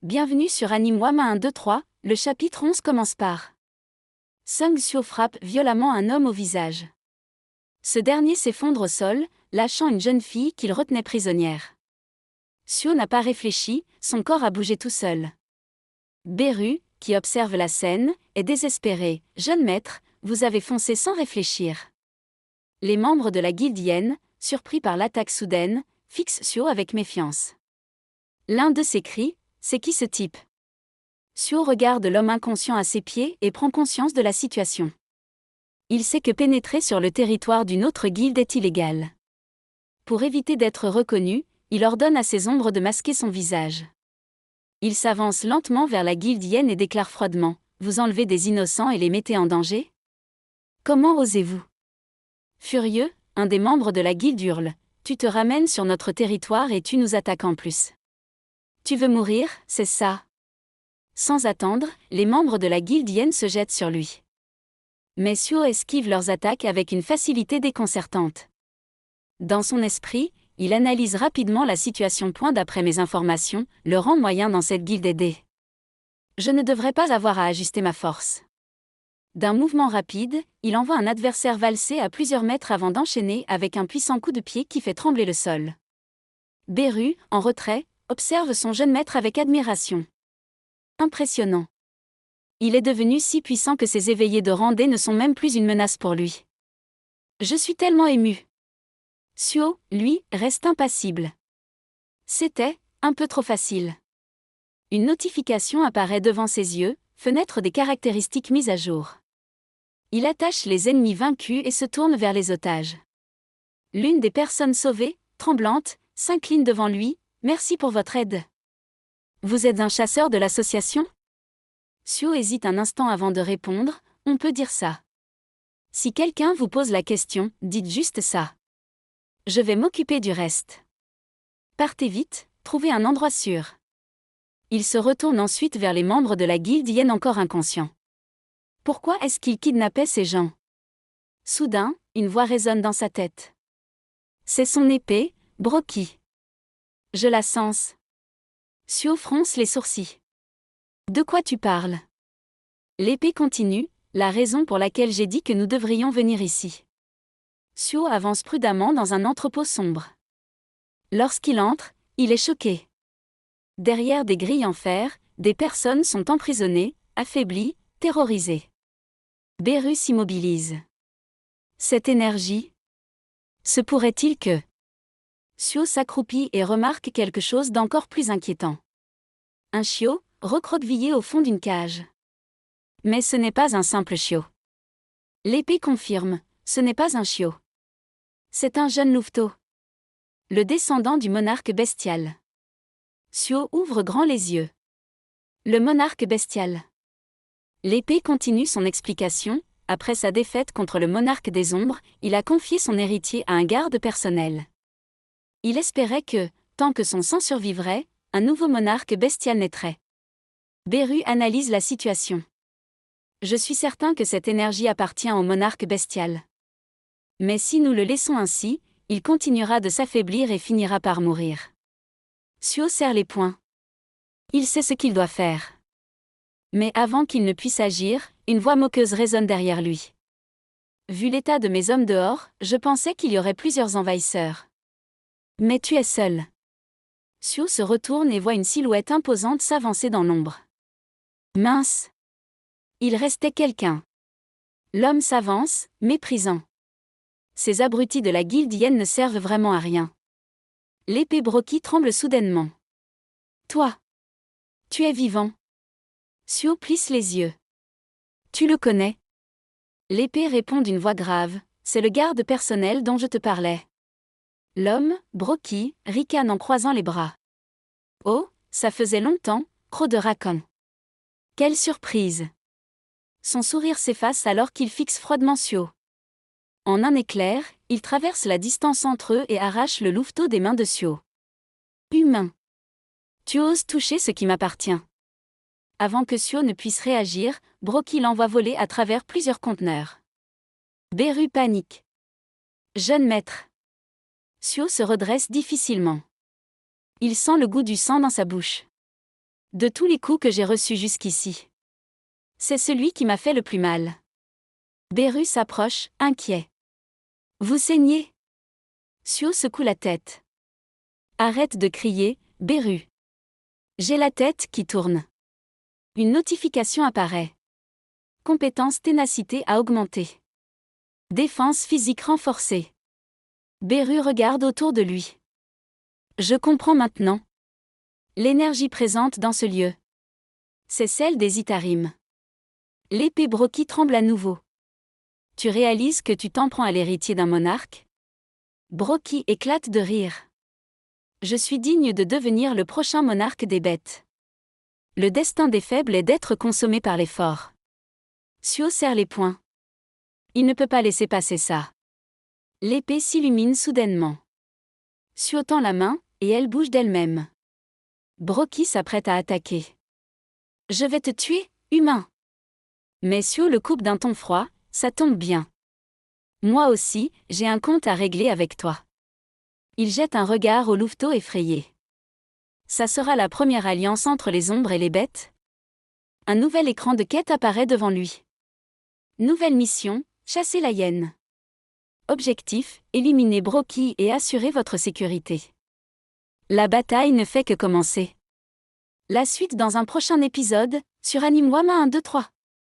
Bienvenue sur Anime Wama 1-2-3, le chapitre 11 commence par Sung Seo frappe violemment un homme au visage. Ce dernier s'effondre au sol, lâchant une jeune fille qu'il retenait prisonnière. Seo n'a pas réfléchi, son corps a bougé tout seul. Beru, qui observe la scène, est désespéré. « Jeune maître, vous avez foncé sans réfléchir. » Les membres de la guilde Yen, surpris par l'attaque soudaine, fixent Seo avec méfiance. L'un d'eux s'écrie: « C'est qui ce type ?» Seo regarde l'homme inconscient à ses pieds et prend conscience de la situation. Il sait que pénétrer sur le territoire d'une autre guilde est illégal. Pour éviter d'être reconnu, il ordonne à ses ombres de masquer son visage. Il s'avance lentement vers la guilde Yen et déclare froidement: « Vous enlevez des innocents et les mettez en danger ? Comment osez-vous ?» Furieux, un des membres de la guilde hurle: « Tu te ramènes sur notre territoire et tu nous attaques en plus. Tu veux mourir, c'est ça ?» Sans attendre, les membres de la guilde Yen se jettent sur lui. Mais Seo esquive leurs attaques avec une facilité déconcertante. Dans son esprit, il analyse rapidement la situation. D'après mes informations, le rang moyen dans cette guilde est D. Je ne devrais pas avoir à ajuster ma force. D'un mouvement rapide, il envoie un adversaire valser à plusieurs mètres avant d'enchaîner avec un puissant coup de pied qui fait trembler le sol. Beru, en retrait, observe son jeune maître avec admiration. Impressionnant. Il est devenu si puissant que ces éveillés de rang D ne sont même plus une menace pour lui. Je suis tellement ému. Seo, lui, reste impassible. C'était un peu trop facile. Une notification apparaît devant ses yeux, fenêtre des caractéristiques mises à jour. Il attache les ennemis vaincus et se tourne vers les otages. L'une des personnes sauvées, tremblante, s'incline devant lui: « Merci pour votre aide. Vous êtes un chasseur de l'association ?» Seo hésite un instant avant de répondre: « On peut dire ça. Si quelqu'un vous pose la question, dites juste ça. Je vais m'occuper du reste. Partez vite, trouvez un endroit sûr. » Il se retourne ensuite vers les membres de la guilde Yen encore inconscients. Pourquoi est-ce qu'il kidnappait ces gens? Soudain, une voix résonne dans sa tête. C'est son épée, Brookie. Je la sens. Seo fronce les sourcils. De quoi tu parles? L'épée continue: « La raison pour laquelle j'ai dit que nous devrions venir ici. » Seo avance prudemment dans un entrepôt sombre. Lorsqu'il entre, il est choqué. Derrière des grilles en fer, des personnes sont emprisonnées, affaiblies, terrorisées. Beru s'immobilise. Cette énergie? Se pourrait-il que... Seo s'accroupit et remarque quelque chose d'encore plus inquiétant. Un chiot, recroquevillé au fond d'une cage. Mais ce n'est pas un simple chiot. L'épée confirme, ce n'est pas un chiot. C'est un jeune louveteau. Le descendant du monarque bestial. Seo ouvre grand les yeux. Le monarque bestial. L'épée continue son explication: « Après sa défaite contre le monarque des ombres, il a confié son héritier à un garde personnel. Il espérait que, tant que son sang survivrait, un nouveau monarque bestial naîtrait. » Beru analyse la situation. Je suis certain que cette énergie appartient au monarque bestial. Mais si nous le laissons ainsi, il continuera de s'affaiblir et finira par mourir. Seo serre les poings. Il sait ce qu'il doit faire. Mais avant qu'il ne puisse agir, une voix moqueuse résonne derrière lui. Vu l'état de mes hommes dehors, je pensais qu'il y aurait plusieurs envahisseurs. Mais tu es seul. Seo se retourne et voit une silhouette imposante s'avancer dans l'ombre. Mince! Il restait quelqu'un. L'homme s'avance, méprisant. Ces abrutis de la guilde Yen ne servent vraiment à rien. L'épée Brookie tremble soudainement. Toi! Tu es vivant. Seo plisse les yeux. Tu le connais? L'épée répond d'une voix grave: « C'est le garde personnel dont je te parlais. » L'homme, Brookie, ricane en croisant les bras. Oh, ça faisait longtemps, croc de racan. Quelle surprise! Son sourire s'efface alors qu'il fixe froidement Seo. En un éclair, il traverse la distance entre eux et arrache le louveteau des mains de Seo. Humain! Tu oses toucher ce qui m'appartient. Avant que Seo ne puisse réagir, Brookie l'envoie voler à travers plusieurs conteneurs. Beru panique. Jeune maître. Seo se redresse difficilement. Il sent le goût du sang dans sa bouche. De tous les coups que j'ai reçus jusqu'ici, c'est celui qui m'a fait le plus mal. Beru s'approche, inquiet. Vous saignez? Sio secoue la tête. Arrête de crier, Beru. J'ai la tête qui tourne. Une notification apparaît. Compétence ténacité a augmenté. Défense physique renforcée. Beru regarde autour de lui. Je comprends maintenant. L'énergie présente dans ce lieu, c'est celle des Itarim. L'épée Broki tremble à nouveau. Tu réalises que tu t'en prends à l'héritier d'un monarque? Broki éclate de rire. Je suis digne de devenir le prochain monarque des bêtes. Le destin des faibles est d'être consommé par les forts. Sio serre les poings. Il ne peut pas laisser passer ça. L'épée s'illumine soudainement. Sio tend la main, et elle bouge d'elle-même. Broki s'apprête à attaquer. Je vais te tuer, humain. Mais Sio le coupe d'un ton froid, ça tombe bien. Moi aussi, j'ai un compte à régler avec toi. Il jette un regard au louveteau effrayé. Ça sera la première alliance entre les ombres et les bêtes? Un nouvel écran de quête apparaît devant lui. Nouvelle mission, chasser la hyène. Objectif, éliminer Broki et assurer votre sécurité. La bataille ne fait que commencer. La suite dans un prochain épisode, sur Anime Wama 1, 2, 3.